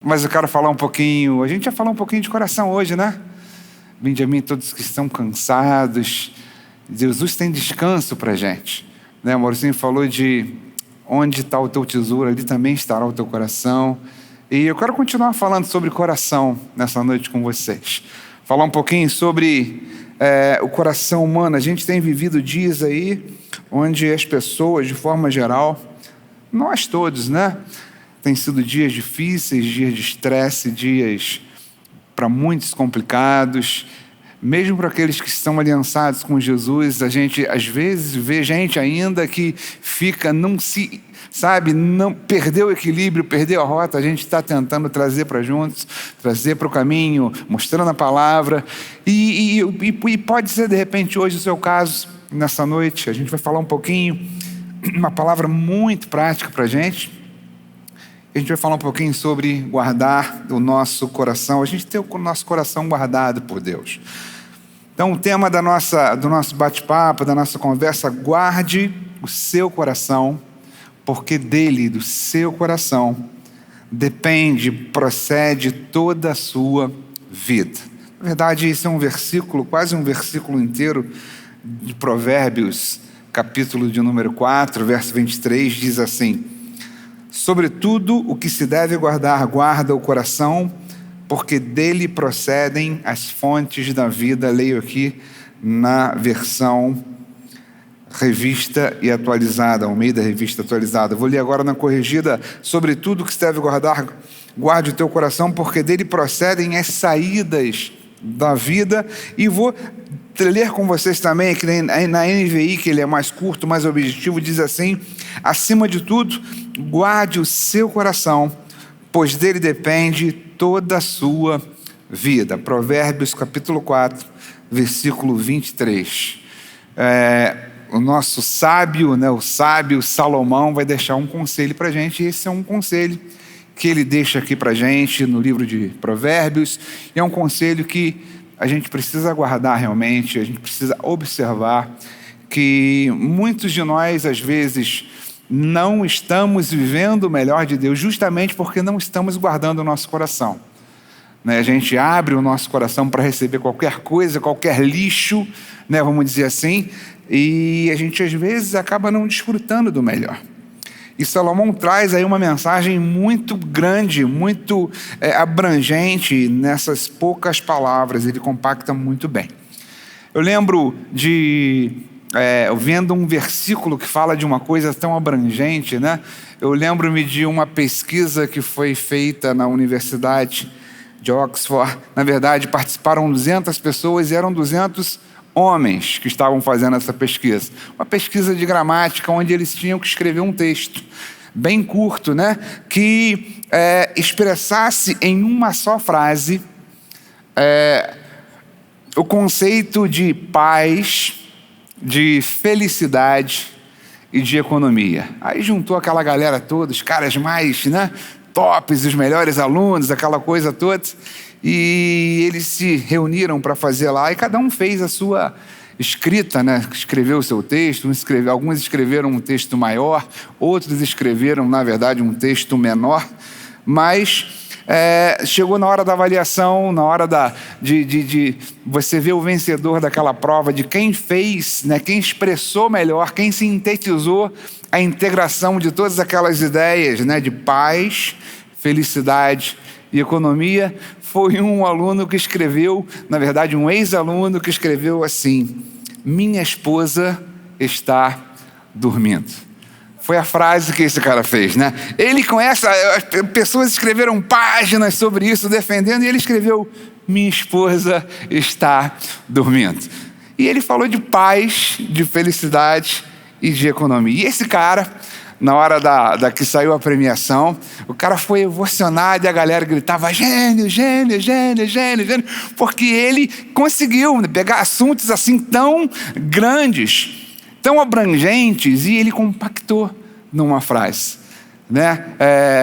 Mas eu quero falar um pouquinho, a gente vai falar um pouquinho de coração hoje, né? Vinde a mim todos que estão cansados. Jesus tem descanso para a gente, né? O Mauricinho falou de onde está o teu tesouro, ali também estará o teu coração. E eu quero continuar falando sobre coração nessa noite com vocês. Falar um pouquinho sobre o coração humano. A gente tem vivido dias aí onde as pessoas, de forma geral, nós todos, né? Tem sido dias difíceis, dias de estresse, dias para muitos complicados. Mesmo para aqueles que estão aliançados com Jesus, a gente às vezes vê gente ainda que fica, não perdeu o equilíbrio, perdeu a rota. A gente está tentando trazer para juntos, trazer para o caminho, mostrando a palavra. E pode ser de repente hoje o seu caso, nessa noite. A gente vai falar um pouquinho, uma palavra muito prática para a gente. A gente vai falar um pouquinho sobre guardar o nosso coração. A gente tem o nosso coração guardado por Deus. Então, o tema do nosso bate-papo, da nossa conversa: guarde o seu coração, porque dele, do seu coração, procede toda a sua vida. Na verdade, esse é um versículo, quase um versículo inteiro de Provérbios, capítulo de número 4, verso 23, diz assim: sobretudo o que se deve guardar, guarda o coração, porque dele procedem as fontes da vida. Leio aqui na versão revista e atualizada, Almeida Revista Atualizada. Vou ler agora na corrigida: sobretudo o que se deve guardar, guarde o teu coração, porque dele procedem as saídas da vida. E vou ler com vocês também, que na NVI, que ele é mais curto, mais objetivo, diz assim: acima de tudo, guarde o seu coração, pois dele depende toda a sua vida. Provérbios capítulo 4, versículo 23. O nosso sábio, o sábio Salomão vai deixar um conselho para a gente, e esse é um conselho que ele deixa aqui para a gente no livro de Provérbios, e é um conselho que a gente precisa guardar realmente, a gente precisa observar que muitos de nós, às vezes, não estamos vivendo o melhor de Deus, justamente porque não estamos guardando o nosso coração. A gente abre o nosso coração para receber qualquer coisa, qualquer lixo, vamos dizer assim, e a gente, às vezes, acaba não desfrutando do melhor. E Salomão traz aí uma mensagem muito grande, muito abrangente nessas poucas palavras. Ele compacta muito bem. Eu lembro vendo um versículo que fala de uma coisa tão abrangente, Eu lembro-me de uma pesquisa que foi feita na Universidade de Oxford. Na verdade, participaram 200 pessoas e eram 200 homens que estavam fazendo essa pesquisa. Uma pesquisa de gramática, onde eles tinham que escrever um texto bem curto, que expressasse em uma só frase o conceito de paz, de felicidade e de economia. Aí juntou aquela galera toda, os caras mais tops, os melhores alunos, aquela coisa toda, e eles se reuniram para fazer lá, e cada um fez a sua escrita, escreveu o seu texto. Alguns escreveram um texto maior, outros escreveram, na verdade, um texto menor, mas chegou na hora da avaliação, na hora de você ver o vencedor daquela prova, de quem fez, quem expressou melhor, quem sintetizou a integração de todas aquelas ideias, de paz, felicidade e economia. Foi um aluno que escreveu, na verdade um ex-aluno que escreveu assim: minha esposa está dormindo. Foi a frase que esse cara fez, Ele com as pessoas escreveram páginas sobre isso, defendendo, e ele escreveu: minha esposa está dormindo. E ele falou de paz, de felicidade e de economia. E esse cara, na hora da que saiu a premiação, o cara foi emocionado e a galera gritava: gênio, gênio, gênio, gênio, gênio, porque ele conseguiu pegar assuntos assim tão grandes, tão abrangentes, e ele compactou numa frase,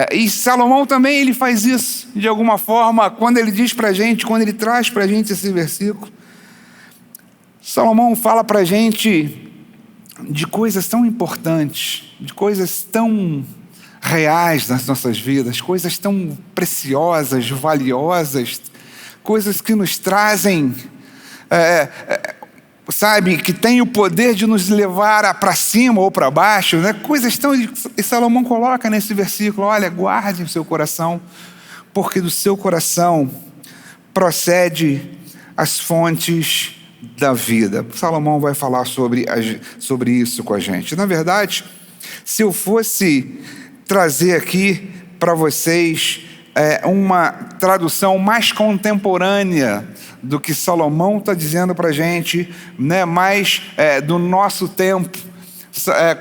E Salomão também, ele faz isso de alguma forma, quando ele diz pra gente, quando ele traz pra gente esse versículo. Salomão fala pra gente de coisas tão importantes, de coisas tão reais nas nossas vidas, coisas tão preciosas, valiosas, coisas que nos trazem, sabe, que tem o poder de nos levar para cima ou para baixo, né? Coisas tão... E Salomão coloca nesse versículo: olha, guarde o seu coração, porque do seu coração procede as fontes da vida. Salomão vai falar sobre isso com a gente. Na verdade, se eu fosse trazer aqui para vocês uma tradução mais contemporânea do que Salomão está dizendo para a gente, né, mais do nosso tempo.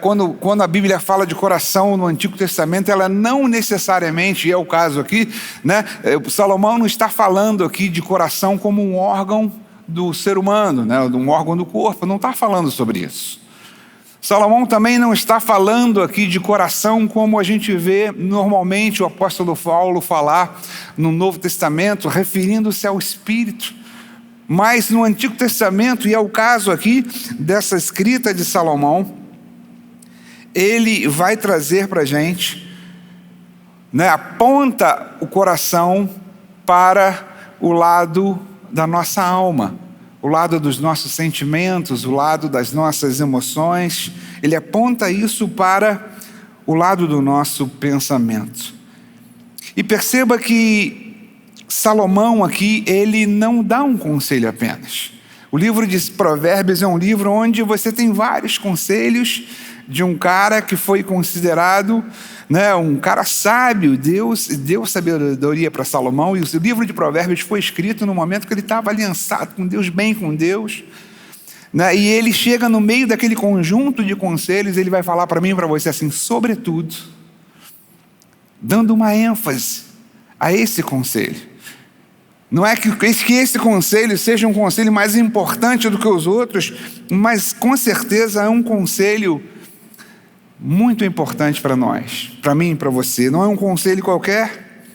Quando a Bíblia fala de coração no Antigo Testamento, ela não necessariamente, e é o caso aqui, né, Salomão não está falando aqui de coração como um órgão do ser humano, né, um órgão do corpo, não está falando sobre isso. Salomão também não está falando aqui de coração como a gente vê normalmente o apóstolo Paulo falar no Novo Testamento, referindo-se ao Espírito. Mas no Antigo Testamento, e é o caso aqui dessa escrita de Salomão, ele vai trazer para a gente, né, aponta o coração para o lado da nossa alma, o lado dos nossos sentimentos, o lado das nossas emoções. Ele aponta isso para o lado do nosso pensamento. E perceba que Salomão aqui, ele não dá um conselho apenas. O livro de Provérbios é um livro onde você tem vários conselhos de um cara que foi considerado, né, um cara sábio. Deus deu sabedoria para Salomão, e o livro de Provérbios foi escrito no momento que ele estava aliançado com Deus, bem com Deus, né, e ele chega no meio daquele conjunto de conselhos, ele vai falar para mim e para você assim: sobretudo, dando uma ênfase a esse conselho. Não é que esse conselho seja um conselho mais importante do que os outros, mas com certeza é um conselho muito importante para nós, para mim e para você. Não é um conselho qualquer.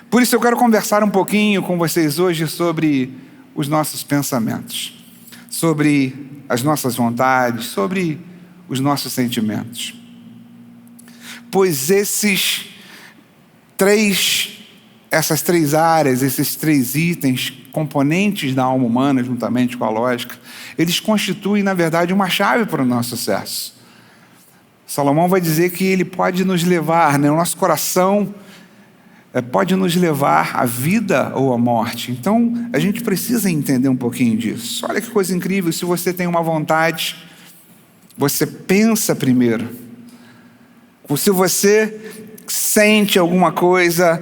Por isso eu quero conversar um pouquinho com vocês hoje sobre os nossos pensamentos, sobre as nossas vontades, sobre os nossos sentimentos. Pois essas três áreas, esses três itens, componentes da alma humana, juntamente com a lógica, eles constituem, na verdade, uma chave para o nosso sucesso. Salomão vai dizer que ele pode nos levar, né? O nosso coração pode nos levar à vida ou à morte. Então, a gente precisa entender um pouquinho disso. Olha que coisa incrível: se você tem uma vontade, você pensa primeiro. Se você sente alguma coisa,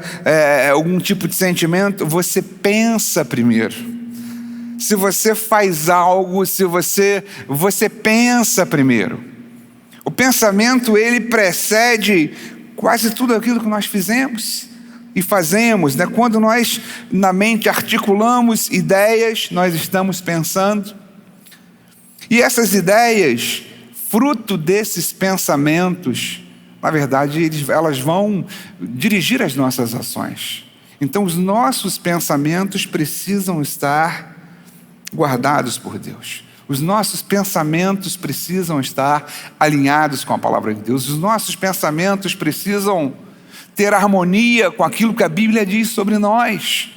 algum tipo de sentimento, você pensa primeiro. Se você faz algo, você pensa primeiro. O pensamento, ele precede quase tudo aquilo que nós fizemos e fazemos, né? Quando nós na mente articulamos ideias, nós estamos pensando. E essas ideias, fruto desses pensamentos, na verdade, elas vão dirigir as nossas ações. Então, os nossos pensamentos precisam estar guardados por Deus. Os nossos pensamentos precisam estar alinhados com a palavra de Deus. Os nossos pensamentos precisam ter harmonia com aquilo que a Bíblia diz sobre nós,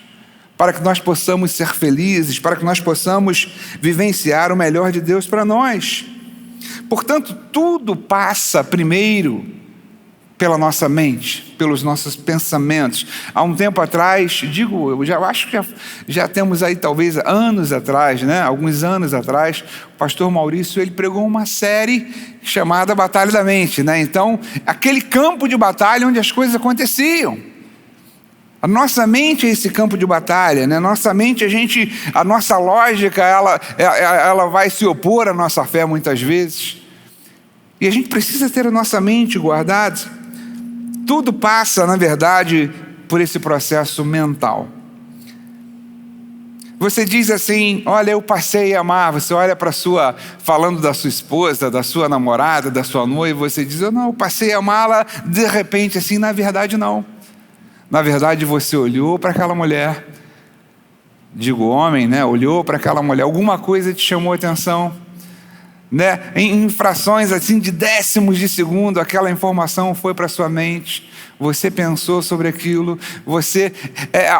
para que nós possamos ser felizes, para que nós possamos vivenciar o melhor de Deus para nós. Portanto, tudo passa primeiro pela nossa mente, pelos nossos pensamentos. Há um tempo atrás, eu acho que já temos aí talvez anos atrás, né? Alguns anos atrás, o pastor Maurício, ele pregou uma série chamada Batalha da Mente, né? Então, aquele campo de batalha onde as coisas aconteciam. A nossa mente é esse campo de batalha, né? Nossa mente, a nossa lógica, ela vai se opor à nossa fé muitas vezes. E a gente precisa ter a nossa mente guardada. Tudo passa, na verdade, por esse processo mental. Você diz assim: olha, eu passei a amar. Você olha para falando da sua esposa, da sua namorada, da sua noiva, você diz: eu passei a amá-la de repente, assim. Na verdade, não. Na verdade, você olhou para aquela mulher, digo homem, né? Olhou para aquela mulher, alguma coisa te chamou a atenção. né? Em frações assim de décimos de segundo, aquela informação foi para sua mente. Você pensou sobre aquilo,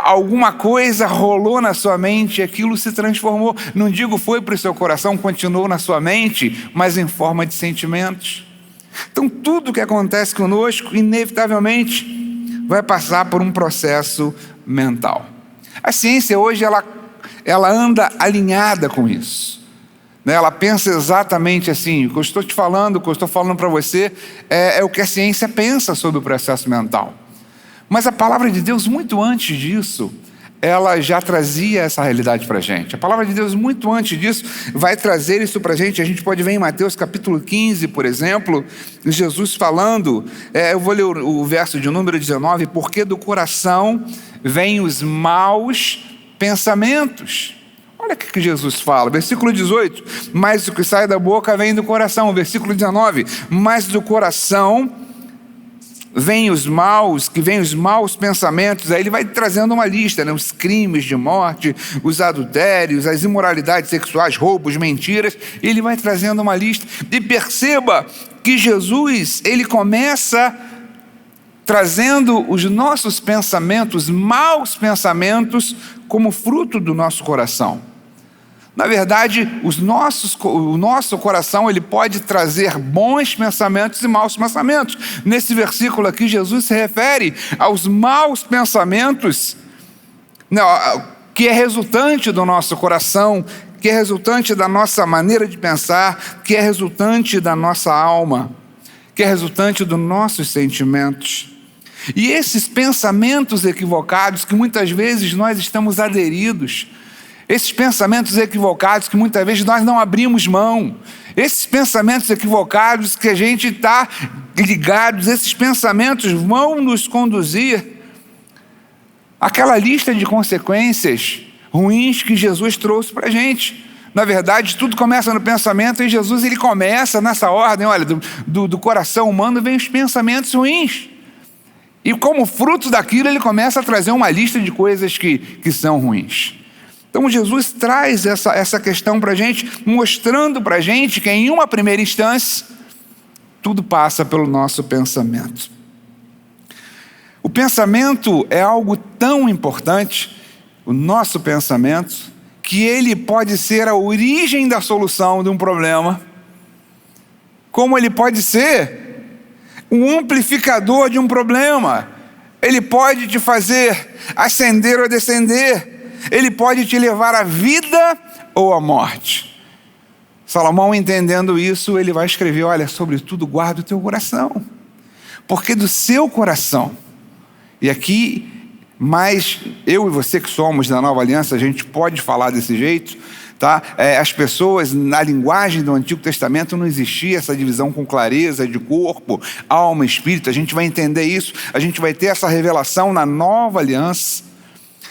alguma coisa rolou na sua mente e aquilo se transformou. Não digo foi para o seu coração, continuou na sua mente, mas em forma de sentimentos. Então tudo que acontece conosco, inevitavelmente, vai passar por um processo mental. A ciência hoje, ela anda alinhada com isso. Ela pensa exatamente assim. O que eu estou te falando, o que eu estou falando para você, é o que a ciência pensa sobre o processo mental. Mas a palavra de Deus, muito antes disso, ela já trazia essa realidade para a gente. A palavra de Deus, muito antes disso, vai trazer isso para a gente. A gente pode ver em Mateus capítulo 15, por exemplo, Jesus falando, eu vou ler o verso de número 19, porque do coração vêm os maus pensamentos. Olha o que Jesus fala, versículo 18, mas o que sai da boca vem do coração. Versículo 19, mas do coração vêm os maus pensamentos. Aí ele vai trazendo uma lista, né? Os crimes de morte, os adultérios, as imoralidades sexuais, roubos, mentiras. Ele vai trazendo uma lista. E perceba que Jesus, ele começa trazendo os nossos pensamentos, maus pensamentos, como fruto do nosso coração. Na verdade, o nosso coração, ele pode trazer bons pensamentos e maus pensamentos. Nesse versículo aqui, Jesus se refere aos maus pensamentos, que é resultante do nosso coração, que é resultante da nossa maneira de pensar, que é resultante da nossa alma, que é resultante dos nossos sentimentos. E esses pensamentos equivocados que muitas vezes nós estamos aderidos, esses pensamentos equivocados que muitas vezes nós não abrimos mão, esses pensamentos equivocados que a gente está ligados, esses pensamentos vão nos conduzir àquela lista de consequências ruins que Jesus trouxe para a gente. Na verdade, tudo começa no pensamento e Jesus, ele começa nessa ordem, olha, do coração humano vem os pensamentos ruins. E como fruto daquilo, ele começa a trazer uma lista de coisas que são ruins. Então Jesus traz essa questão para a gente, mostrando para a gente que em uma primeira instância, tudo passa pelo nosso pensamento. O pensamento é algo tão importante, o nosso pensamento, que ele pode ser a origem da solução de um problema, como ele pode ser um amplificador de um problema. Ele pode te fazer ascender ou descender. Ele pode te levar à vida ou à morte. Salomão, entendendo isso, ele vai escrever, olha, sobretudo guarda o teu coração, porque do seu coração, e aqui, mas eu e você que somos da Nova Aliança, a gente pode falar desse jeito, tá? As pessoas, na linguagem do Antigo Testamento, não existia essa divisão com clareza de corpo, alma, espírito. A gente vai entender isso, a gente vai ter essa revelação na Nova Aliança.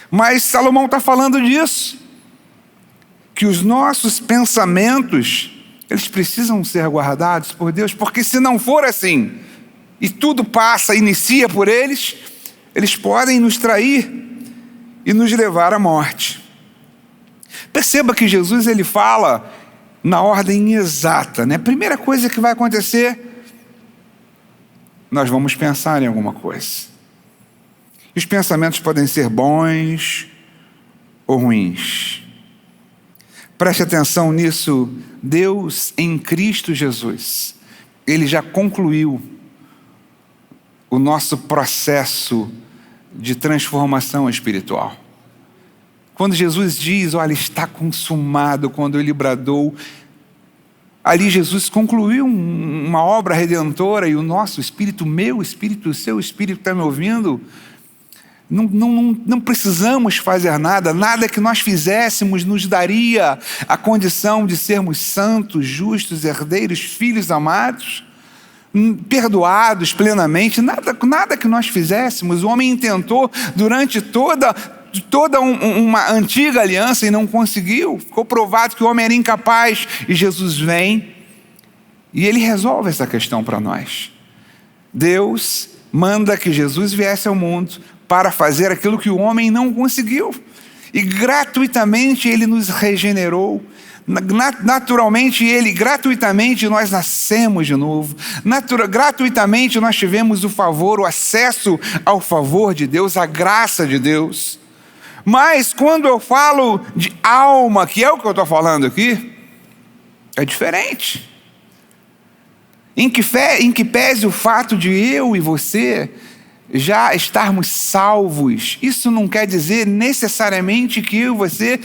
Mas Salomão está falando disso, que os nossos pensamentos, eles precisam ser guardados por Deus, porque se não for assim, e tudo passa, inicia por eles, eles podem nos trair e nos levar à morte. Perceba que Jesus, ele fala na ordem exata, né? A primeira coisa que vai acontecer, nós vamos pensar em alguma coisa. Os pensamentos podem ser bons ou ruins. Preste atenção nisso. Deus em Cristo Jesus, ele já concluiu o nosso processo de transformação espiritual. Quando Jesus diz, olha, está consumado, quando ele bradou, ali Jesus concluiu uma obra redentora, e o nosso espírito, o meu espírito, o seu espírito está me ouvindo, não precisamos fazer nada que nós fizéssemos nos daria a condição de sermos santos, justos, herdeiros, filhos amados, perdoados plenamente. Nada que nós fizéssemos. O homem tentou durante toda uma antiga aliança e não conseguiu. Ficou provado que o homem era incapaz, e Jesus vem e ele resolve essa questão para nós. Deus manda que Jesus viesse ao mundo para fazer aquilo que o homem não conseguiu, e gratuitamente ele nos regenerou, Naturalmente, gratuitamente nós nascemos de novo. Gratuitamente nós tivemos o favor, o acesso ao favor de Deus, a graça de Deus. Mas quando eu falo de alma, que é o que eu estou falando aqui, é diferente. Em que pese o fato de eu e você já estarmos salvos, isso não quer dizer necessariamente que eu e você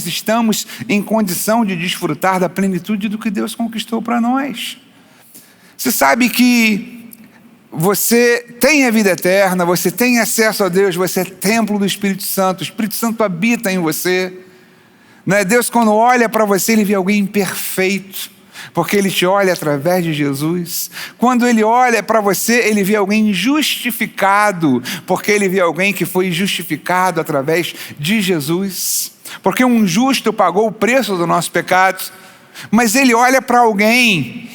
estamos em condição de desfrutar da plenitude do que Deus conquistou para nós. Você sabe que você tem a vida eterna, você tem acesso a Deus, você é templo do Espírito Santo, o Espírito Santo habita em você. Deus, quando olha para você, Ele vê alguém imperfeito, porque Ele te olha através de Jesus. Quando Ele olha para você, Ele vê alguém justificado, porque Ele vê alguém que foi justificado através de Jesus, porque um justo pagou o preço do nosso pecado. Mas Ele olha para alguém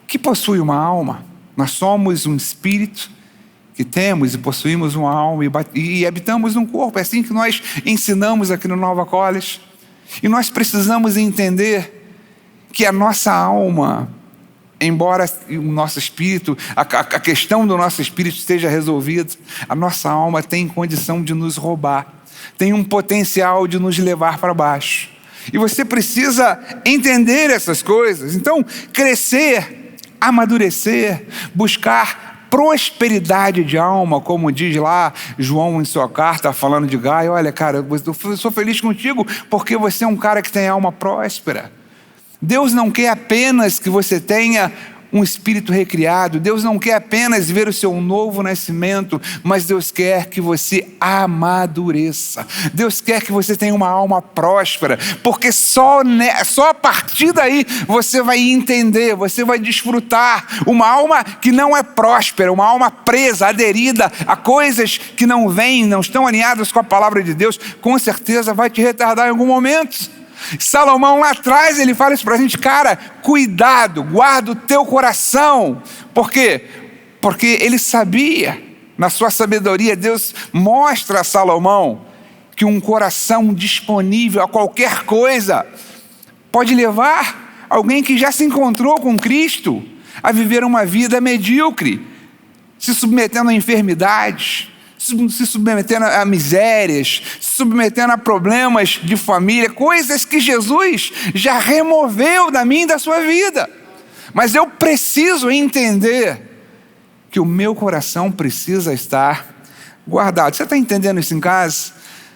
que possui uma alma. Nós somos um espírito que temos e possuímos uma alma e habitamos num corpo. É assim que nós ensinamos aqui no Nova College. E nós precisamos entender que a nossa alma, embora o nosso espírito, a questão do nosso espírito esteja resolvida, a nossa alma tem condição de nos roubar, tem um potencial de nos levar para baixo. E você precisa entender essas coisas. Então, crescer, amadurecer, buscar prosperidade de alma, como diz lá João em sua carta, falando de Gaio. Olha, cara, eu sou feliz contigo porque você é um cara que tem alma próspera. Deus não quer apenas que você tenha um espírito recriado. Deus não quer apenas ver o seu novo nascimento, mas Deus quer que você amadureça. Deus quer que você tenha uma alma próspera, porque só a partir daí você vai entender, você vai desfrutar. Uma alma que não é próspera, uma alma presa, aderida a coisas que não vêm, não estão alinhadas com a palavra de Deus, com certeza vai te retardar em algum momento. Salomão lá atrás, ele fala isso para a gente: cara, cuidado, guarda o teu coração. Por quê? Porque ele sabia, na sua sabedoria, Deus mostra a Salomão que um coração disponível a qualquer coisa pode levar alguém que já se encontrou com Cristo a viver uma vida medíocre, se submetendo a enfermidades, se submetendo a misérias, se submetendo a problemas de família, coisas que Jesus já removeu da minha e da sua vida. Mas eu preciso entender que o meu coração precisa estar guardado. Você está entendendo isso em casa?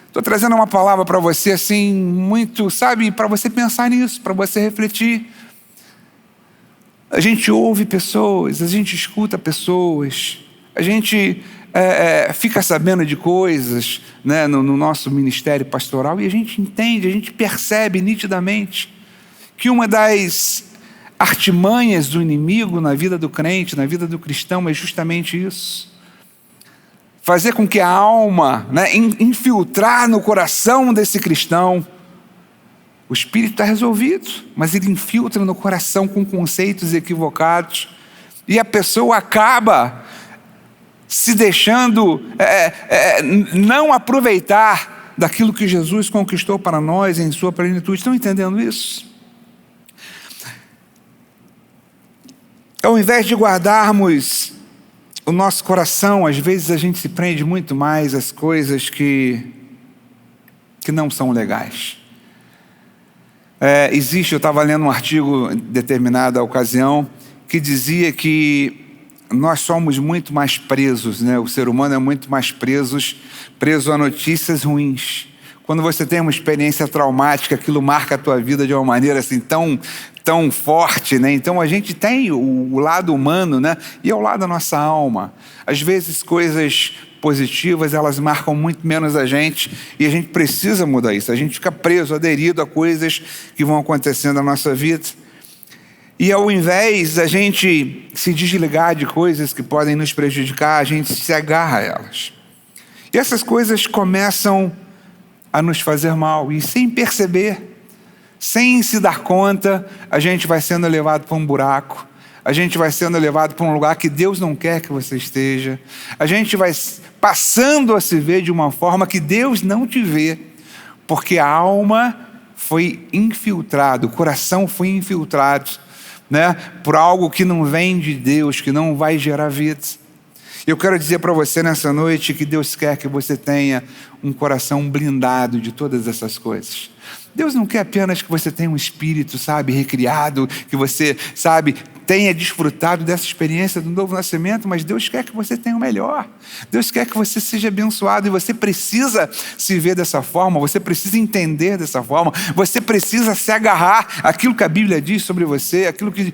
Estou trazendo uma palavra para você assim, muito, sabe, para você pensar nisso, para você refletir. A gente ouve pessoas, a gente escuta pessoas, a gente fica sabendo de coisas, né, no nosso ministério pastoral, e a gente entende, a gente percebe nitidamente que uma das artimanhas do inimigo na vida do crente, na vida do cristão, é justamente isso: fazer com que a alma, né, infiltrar no coração desse cristão. O espírito está resolvido, mas ele infiltra no coração com conceitos equivocados, e a pessoa acaba se deixando não aproveitar daquilo que Jesus conquistou para nós em sua plenitude. Estão entendendo isso? Ao invés de guardarmos o nosso coração, às vezes a gente se prende muito mais às coisas que não são legais. Eu estava lendo um artigo em determinada ocasião que dizia que nós somos muito mais presos, né? O ser humano é muito mais preso a notícias ruins. Quando você tem uma experiência traumática, aquilo marca a tua vida de uma maneira assim tão forte, né? Então a gente tem o lado humano, né? E ao lado da nossa alma. Às vezes coisas positivas, elas marcam muito menos a gente, e a gente precisa mudar isso. A gente fica preso, aderido a coisas que vão acontecendo na nossa vida. E ao invés da gente se desligar de coisas que podem nos prejudicar, a gente se agarra a elas. E essas coisas começam a nos fazer mal, e sem perceber, sem se dar conta, a gente vai sendo levado para um buraco, a gente vai sendo levado para um lugar que Deus não quer que você esteja, a gente vai passando a se ver de uma forma que Deus não te vê, porque a alma foi infiltrado, o coração foi infiltrado, né, por algo que não vem de Deus, que não vai gerar vida. Eu quero dizer para você nessa noite que Deus quer que você tenha um coração blindado de todas essas coisas. Deus não quer apenas que você tenha um espírito, recriado, que você, tenha desfrutado dessa experiência do novo nascimento, mas Deus quer que você tenha o melhor. Deus quer que você seja abençoado e você precisa se ver dessa forma, você precisa entender dessa forma, você precisa se agarrar àquilo que a Bíblia diz sobre você, aquilo que,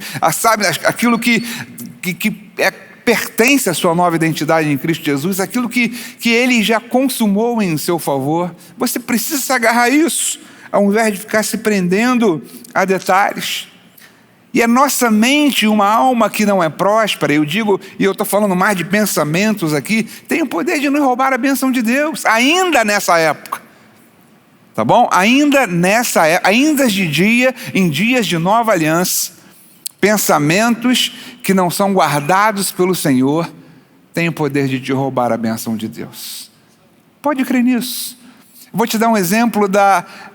pertence à sua nova identidade em Cristo Jesus, aquilo que Ele já consumou em seu favor. Você precisa se agarrar a isso, ao invés de ficar se prendendo a detalhes. E a nossa mente, uma alma que não é próspera, eu estou falando mais de pensamentos aqui, tem o poder de nos roubar a bênção de Deus, ainda nessa época. Tá bom? Ainda em dias de nova aliança, pensamentos que não são guardados pelo Senhor têm o poder de te roubar a bênção de Deus. Pode crer nisso. Vou te dar um exemplo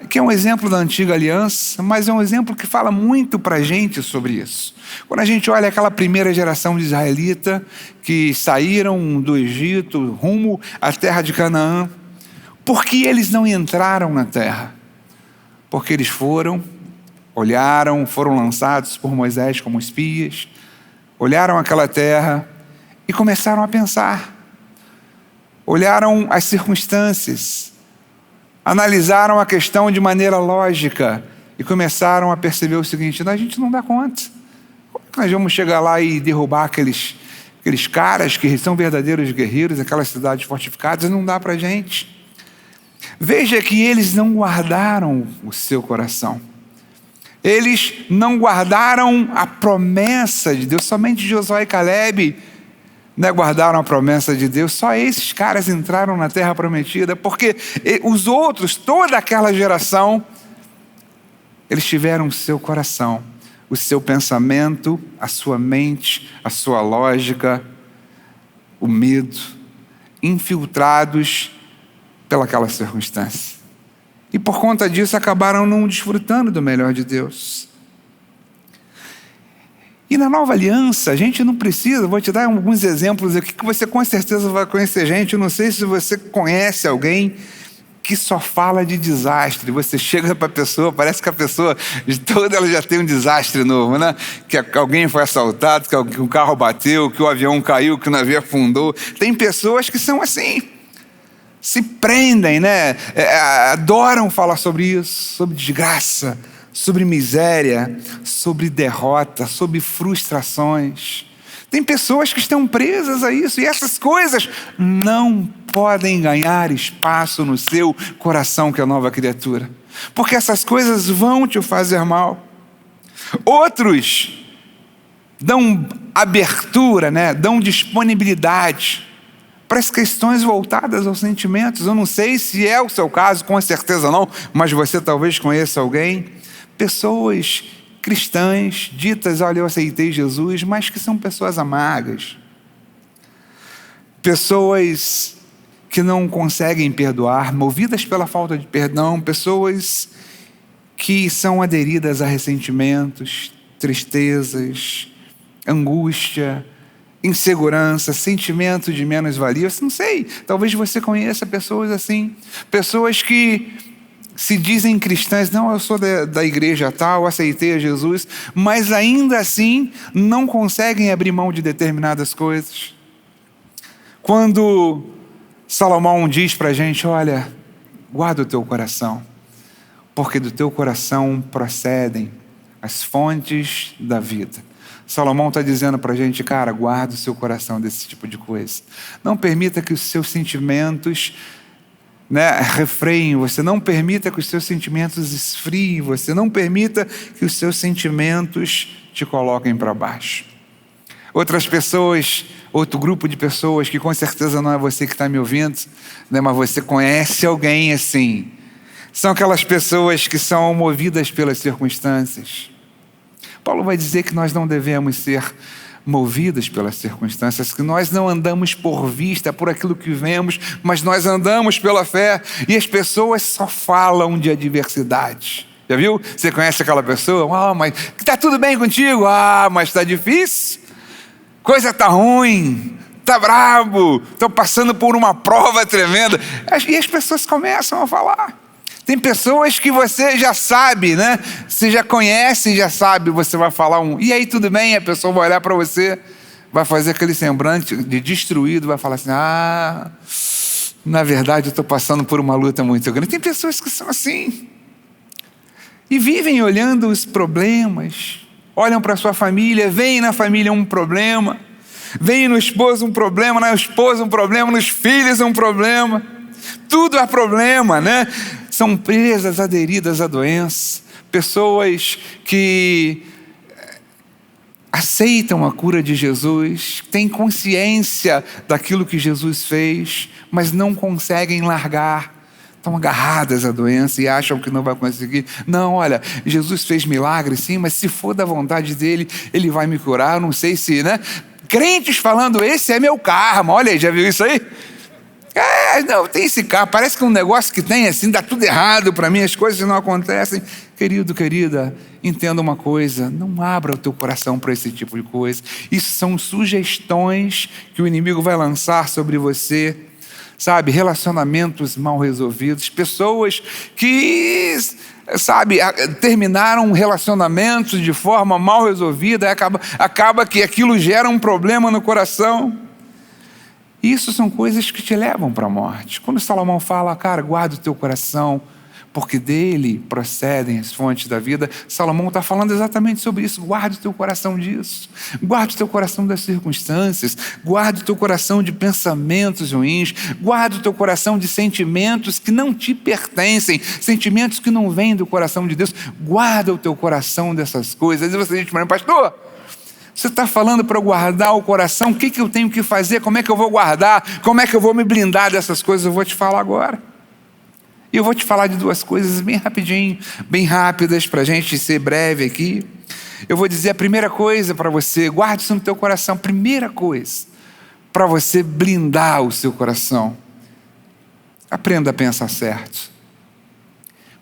que é um exemplo da antiga aliança, mas é um exemplo que fala muito para a gente sobre isso. Quando a gente olha aquela primeira geração de israelita que saíram do Egito rumo à terra de Canaã, por que eles não entraram na terra? Porque eles olharam, foram lançados por Moisés como espias, olharam aquela terra e começaram a pensar. Olharam as circunstâncias, analisaram a questão de maneira lógica e começaram a perceber o seguinte: a gente não dá conta. Como é que nós vamos chegar lá e derrubar aqueles caras que são verdadeiros guerreiros, aquelas cidades fortificadas? Não dá para a gente. Veja que eles não guardaram o seu coração. Eles não guardaram a promessa de Deus. Somente Josué e Caleb guardaram a promessa de Deus. Só esses caras entraram na terra prometida, porque os outros, toda aquela geração, eles tiveram o seu coração, o seu pensamento, a sua mente, a sua lógica, o medo, infiltrados pelaquela circunstância. E por conta disso acabaram não desfrutando do melhor de Deus. E na nova aliança, a gente não precisa, vou te dar alguns exemplos aqui que você com certeza vai conhecer gente. Eu não sei se você conhece alguém que só fala de desastre. Você chega para a pessoa, parece que a pessoa toda ela já tem um desastre novo, né? Que alguém foi assaltado, que o carro bateu, que o avião caiu, que o navio afundou. Tem pessoas que são assim, se prendem, adoram falar sobre isso, sobre desgraça, sobre miséria, sobre derrota, sobre frustrações. Tem pessoas que estão presas a isso, e essas coisas não podem ganhar espaço no seu coração, que é a nova criatura, porque essas coisas vão te fazer mal. Outros dão abertura, dão disponibilidade para as questões voltadas aos sentimentos. Eu não sei se é o seu caso, com certeza não, mas você talvez conheça alguém. Pessoas cristãs, ditas, olha, eu aceitei Jesus, mas que são pessoas amargas. Pessoas que não conseguem perdoar, movidas pela falta de perdão. Pessoas que são aderidas a ressentimentos, tristezas, angústia, insegurança, sentimento de menos-valia. Não sei, talvez você conheça pessoas assim. Pessoas que se dizem cristãs, não, eu sou da igreja tal, aceitei a Jesus, mas ainda assim não conseguem abrir mão de determinadas coisas. Quando Salomão diz para a gente, olha, guarda o teu coração, porque do teu coração procedem as fontes da vida. Salomão está dizendo para a gente, cara, guarda o seu coração desse tipo de coisa. Não permita que os seus sentimentos refreiem você, não permita que os seus sentimentos esfriem você, não permita que os seus sentimentos te coloquem para baixo. Outras pessoas, outro grupo de pessoas, que com certeza não é você que está me ouvindo, mas você conhece alguém assim, são aquelas pessoas que são movidas pelas circunstâncias. Paulo vai dizer que nós não devemos ser movidos pelas circunstâncias, que nós não andamos por vista, por aquilo que vemos, mas nós andamos pela fé. E as pessoas só falam de adversidade. Já viu? Você conhece aquela pessoa? Ah, mas está tudo bem contigo? Ah, mas está difícil. Coisa está ruim. Está brabo. Estou passando por uma prova tremenda. E as pessoas começam a falar. Tem pessoas que você já sabe, né? Você já conhece, já sabe. Você vai falar e aí, tudo bem? A pessoa vai olhar para você, vai fazer aquele semblante de destruído, vai falar assim: ah, na verdade eu estou passando por uma luta muito grande. Tem pessoas que são assim. E vivem olhando os problemas, olham para a sua família, veem na família um problema, veem no esposo um problema, na esposa um problema, nos filhos um problema, tudo é problema, né? São presas, aderidas à doença, pessoas que aceitam a cura de Jesus, têm consciência daquilo que Jesus fez, mas não conseguem largar. Estão agarradas à doença e acham que não vai conseguir. Não, olha, Jesus fez milagre sim, mas se for da vontade dele, ele vai me curar. Eu não sei se, né? Crentes falando, esse é meu karma. Olha aí, já viu isso aí? Não, tem esse karma. Parece que é um negócio que tem assim, dá tudo errado para mim, as coisas não acontecem. Querido, querida, entenda uma coisa, não abra o teu coração para esse tipo de coisa. Isso são sugestões que o inimigo vai lançar sobre você. Sabe, relacionamentos mal resolvidos, pessoas que, sabe, terminaram relacionamentos de forma mal resolvida, acaba que aquilo gera um problema no coração. Isso são coisas que te levam para a morte. Quando Salomão fala, cara, guarda o teu coração, porque dele procedem as fontes da vida, Salomão está falando exatamente sobre isso. Guarda o teu coração disso, guarda o teu coração das circunstâncias, guarda o teu coração de pensamentos ruins, guarda o teu coração de sentimentos que não te pertencem, sentimentos que não vêm do coração de Deus. Guarda o teu coração dessas coisas. E você diz para mim, pastor, você está falando para eu guardar o coração, o que eu tenho que fazer, como é que eu vou guardar, como é que eu vou me blindar dessas coisas? Eu vou te falar agora. E eu vou te falar de duas coisas bem rapidinho, bem rápidas, para a gente ser breve aqui. Eu vou dizer a primeira coisa para você, guarde isso no teu coração. Primeira coisa, para você blindar o seu coração. Aprenda a pensar certo.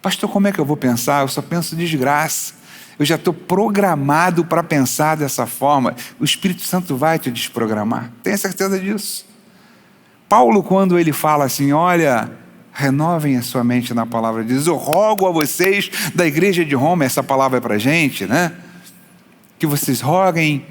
Pastor, como é que eu vou pensar? Eu só penso desgraça. Eu já estou programado para pensar dessa forma. O Espírito Santo vai te desprogramar. Tenha certeza disso. Paulo, quando ele fala assim, olha, renovem a sua mente na palavra de Deus. Eu rogo a vocês da igreja de Roma, essa palavra é para a gente, né? Que vocês roguem,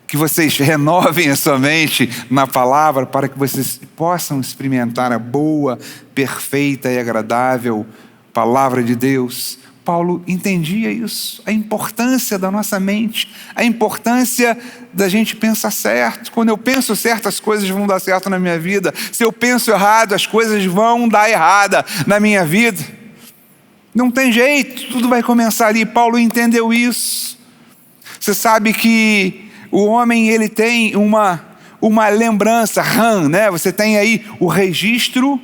que vocês renovem a sua mente na palavra para que vocês possam experimentar a boa, perfeita e agradável palavra de Deus. Paulo entendia isso, a importância da nossa mente, a importância da gente pensar certo. Quando eu penso certo, as coisas vão dar certo na minha vida. Se eu penso errado, as coisas vão dar errada na minha vida. Não tem jeito, tudo vai começar ali. Paulo entendeu isso. Você sabe que o homem, ele tem uma lembrança, RAM, né? Você tem aí o registro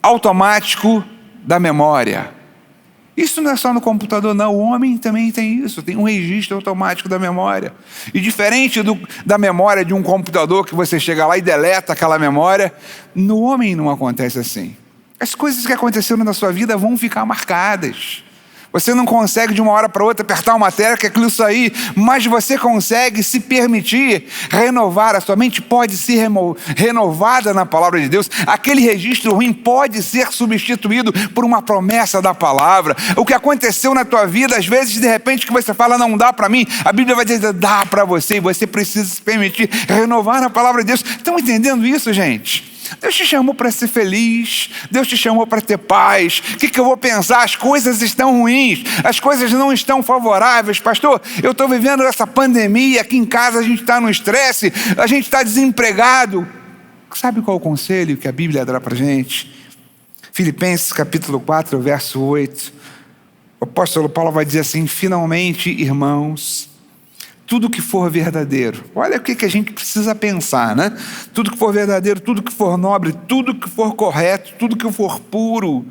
automático da memória. Isso não é só no computador, não. O homem também tem isso, tem um registro automático da memória. E diferente da memória de um computador, que você chega lá e deleta aquela memória, no homem não acontece assim. As coisas que aconteceram na sua vida vão ficar marcadas. Você não consegue de uma hora para outra apertar uma tecla que aquilo sair, mas você consegue se permitir renovar. A sua mente pode ser renovada na palavra de Deus. Aquele registro ruim pode ser substituído por uma promessa da palavra. O que aconteceu na tua vida, às vezes, de repente, que você fala, não dá para mim, a Bíblia vai dizer, dá para você, e você precisa se permitir renovar na palavra de Deus. Estão entendendo isso, gente? Deus te chamou para ser feliz, Deus te chamou para ter paz. O que eu vou pensar? As coisas estão ruins, as coisas não estão favoráveis. Pastor, eu estou vivendo essa pandemia, aqui em casa a gente está no estresse, a gente está desempregado. Sabe qual é o conselho que a Bíblia dá para a gente? Filipenses capítulo 4, verso 8. O apóstolo Paulo vai dizer assim, finalmente, irmãos, tudo que for verdadeiro, olha o que a gente precisa pensar, né? Tudo que for verdadeiro, tudo que for nobre, tudo que for correto, tudo que for puro,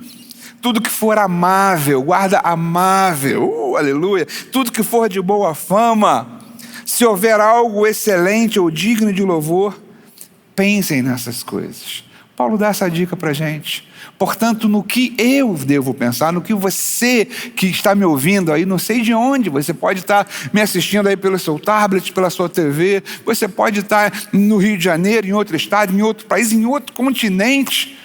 tudo que for amável, guarda amável, aleluia, tudo que for de boa fama, se houver algo excelente ou digno de louvor, pensem nessas coisas. Paulo dá essa dica para a gente. Portanto, no que eu devo pensar, no que você que está me ouvindo aí, não sei de onde, você pode estar me assistindo aí pelo seu tablet, pela sua TV, você pode estar no Rio de Janeiro, em outro estado, em outro país, em outro continente.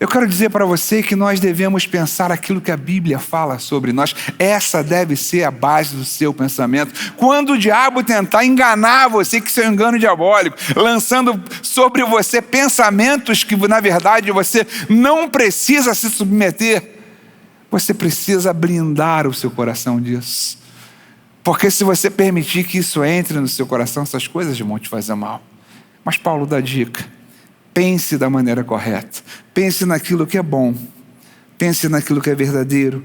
Eu quero dizer para você que nós devemos pensar aquilo que a Bíblia fala sobre nós. Essa deve ser a base do seu pensamento. Quando o diabo tentar enganar você, que isso é um engano diabólico, lançando sobre você pensamentos que na verdade você não precisa se submeter, você precisa blindar o seu coração disso. Porque se você permitir que isso entre no seu coração, essas coisas vão te fazer mal. Mas Paulo dá dica. Pense da maneira correta. Pense naquilo que é bom. Pense naquilo que é verdadeiro.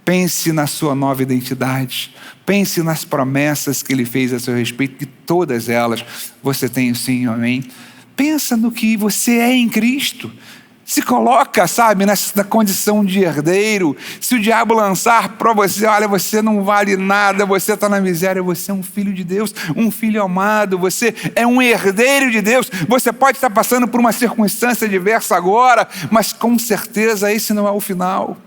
Pense na sua nova identidade. Pense nas promessas que Ele fez a seu respeito, que todas elas você tem o sim, amém. Pensa no que você é em Cristo. Se coloca, sabe, nessa condição de herdeiro. Se o diabo lançar para você, olha, você não vale nada, você está na miséria, você é um filho de Deus, um filho amado, você é um herdeiro de Deus. Você pode estar passando por uma circunstância diversa agora, mas com certeza esse não é o final.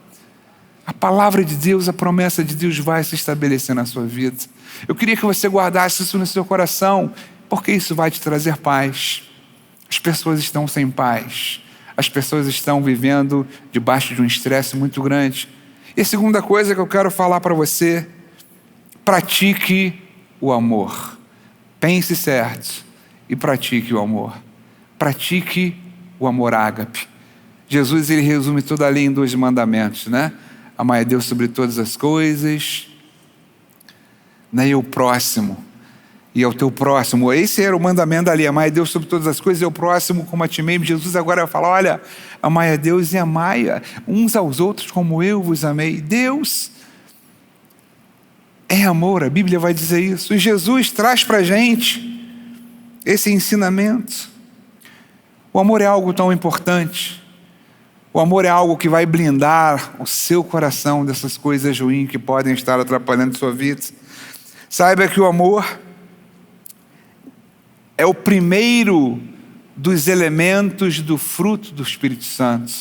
A palavra de Deus, a promessa de Deus vai se estabelecer na sua vida. Eu queria que você guardasse isso no seu coração, porque isso vai te trazer paz. As pessoas estão sem paz. As pessoas estão vivendo debaixo de um estresse muito grande. E a segunda coisa que eu quero falar para você, pratique o amor. Pense certo e pratique o amor. Pratique o amor ágape. Jesus, ele resume toda a lei em 2 mandamentos, né? Amar a Deus sobre todas as coisas, né? E o próximo. E ao teu próximo. Esse era o mandamento da lei, amai a Deus sobre todas as coisas, e ao próximo como a ti mesmo. Jesus agora vai falar, olha, amai a Deus e amai uns aos outros como eu vos amei. Deus é amor, a Bíblia vai dizer isso. E Jesus traz para a gente esse ensinamento. O amor é algo tão importante. O amor é algo que vai blindar o seu coração dessas coisas ruins que podem estar atrapalhando a sua vida. Saiba que o amor é o primeiro dos elementos do fruto do Espírito Santo.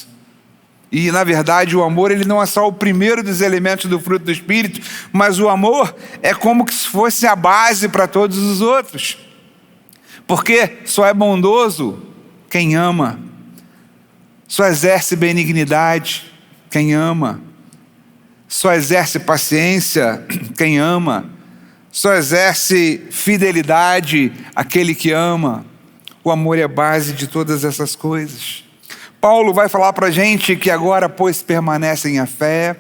E, na verdade, o amor ele não é só o primeiro dos elementos do fruto do Espírito, mas o amor é como que se fosse a base para todos os outros. Porque só é bondoso quem ama. Só exerce benignidade quem ama. Só exerce paciência quem ama. Só exerce fidelidade aquele que ama. O amor é a base de todas essas coisas. Paulo vai falar para a gente que agora, pois, permanecem a fé,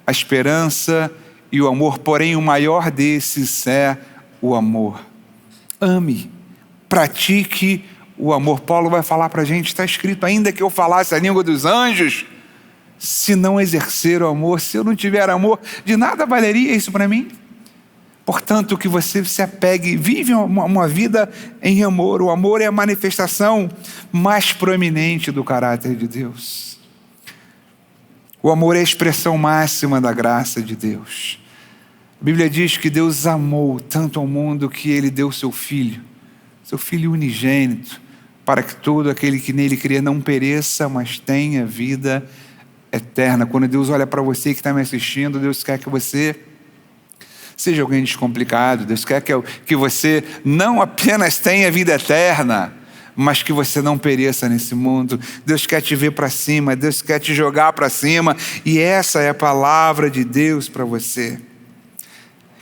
a esperança e o amor, porém o maior desses é o amor. Ame, pratique o amor. Paulo vai falar para a gente, está escrito, ainda que eu falasse a língua dos anjos, se não exercer o amor, se eu não tiver amor, de nada valeria isso para mim. Portanto, que você se apegue, vive uma vida em amor. O amor é a manifestação mais proeminente do caráter de Deus. O amor é a expressão máxima da graça de Deus. A Bíblia diz que Deus amou tanto ao mundo que Ele deu seu Filho unigênito, para que todo aquele que nele crê não pereça, mas tenha vida eterna. Quando Deus olha para você que está me assistindo, Deus quer que você seja alguém descomplicado. Deus quer que você não apenas tenha vida eterna, mas que você não pereça nesse mundo. Deus quer te ver para cima, Deus quer te jogar para cima, e essa é a palavra de Deus para você.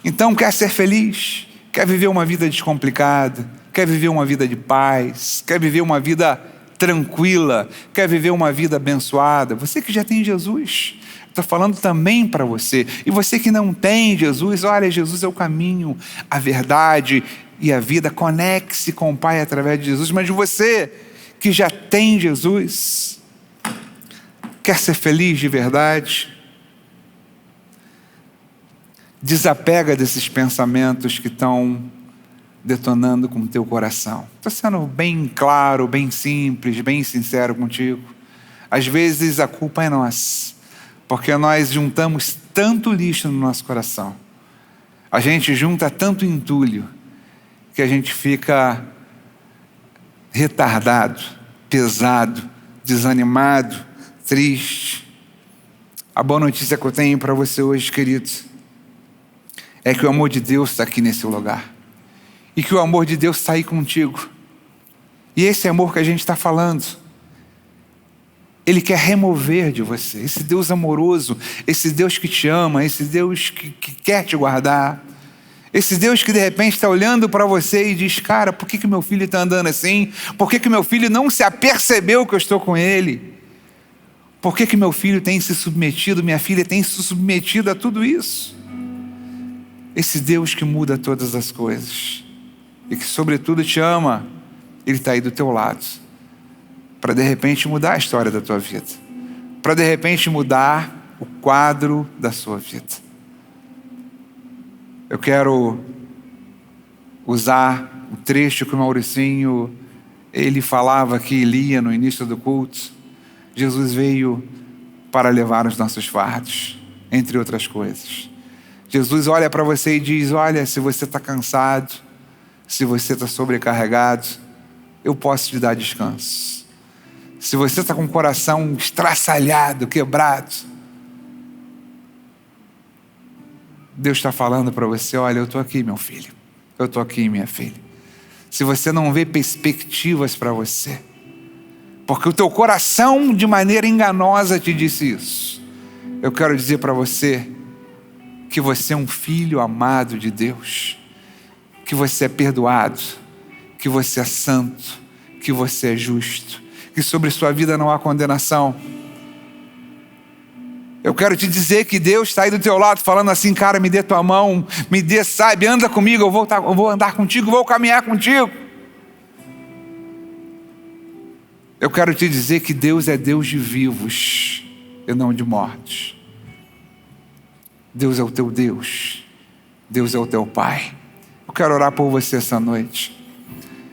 Então, quer ser feliz? Quer viver uma vida descomplicada? Quer viver uma vida de paz? Quer viver uma vida tranquila? Quer viver uma vida abençoada? Você que já tem Jesus, estou falando também para você. E você que não tem Jesus, olha, Jesus é o caminho, a verdade e a vida. Conecte-se com o Pai através de Jesus. Mas você que já tem Jesus, quer ser feliz de verdade? Desapega desses pensamentos que estão detonando com o teu coração. Estou sendo bem claro, bem simples, bem sincero contigo. Às vezes a culpa é nossa, porque nós juntamos tanto lixo no nosso coração. A gente junta tanto entulho que a gente fica retardado, pesado, desanimado, triste. A boa notícia que eu tenho para você hoje, queridos, é que o amor de Deus está aqui nesse lugar. E que o amor de Deus está aí contigo. E esse amor que a gente está falando, Ele quer remover de você. Esse Deus amoroso, esse Deus que te ama, esse Deus que quer te guardar. Esse Deus que de repente está olhando para você e diz: cara, por que meu filho está andando assim? Por que meu filho não se apercebeu que eu estou com ele? Por que meu filho tem se submetido, minha filha tem se submetido a tudo isso? Esse Deus que muda todas as coisas e que sobretudo te ama, Ele está aí do teu lado para de repente mudar a história da tua vida, para de repente mudar o quadro da sua vida. Eu quero usar o trecho que o Mauricinho, ele falava aqui e lia no início do culto. Jesus veio para levar os nossos fardos, entre outras coisas. Jesus olha para você e diz: olha, se você está cansado, se você está sobrecarregado, eu posso te dar descanso. Se você está com o coração estraçalhado, quebrado, Deus está falando para você: olha, eu estou aqui, meu filho. Eu estou aqui, minha filha. Se você não vê perspectivas para você, porque o teu coração de maneira enganosa te disse isso, eu quero dizer para você que você é um filho amado de Deus, que você é perdoado, que você é santo, que você é justo, que sobre sua vida não há condenação. Eu quero te dizer que Deus está aí do teu lado falando assim: cara, me dê tua mão, me dê, sabe, anda comigo, eu vou andar contigo, vou caminhar contigo. Eu quero te dizer que Deus é Deus de vivos e não de mortos. Deus é o teu Deus, Deus é o teu Pai. Eu quero orar por você essa noite.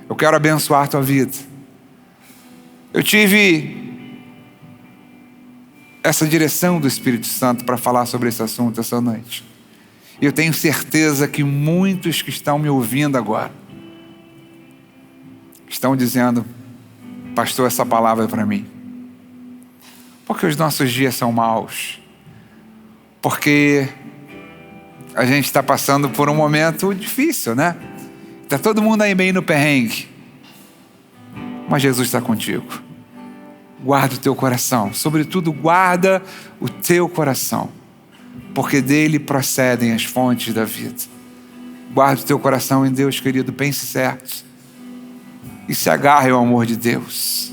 Eu quero abençoar a tua vida. Eu tive essa direção do Espírito Santo para falar sobre esse assunto essa noite. E eu tenho certeza que muitos que estão me ouvindo agora estão dizendo: pastor, essa palavra é para mim. Porque os nossos dias são maus. Porque a gente está passando por um momento difícil, né? Está todo mundo aí meio no perrengue. Mas Jesus está contigo. Guarda o teu coração. Sobretudo, guarda o teu coração. Porque dele procedem as fontes da vida. Guarda o teu coração em Deus, querido. Pense certo. E se agarre ao amor de Deus.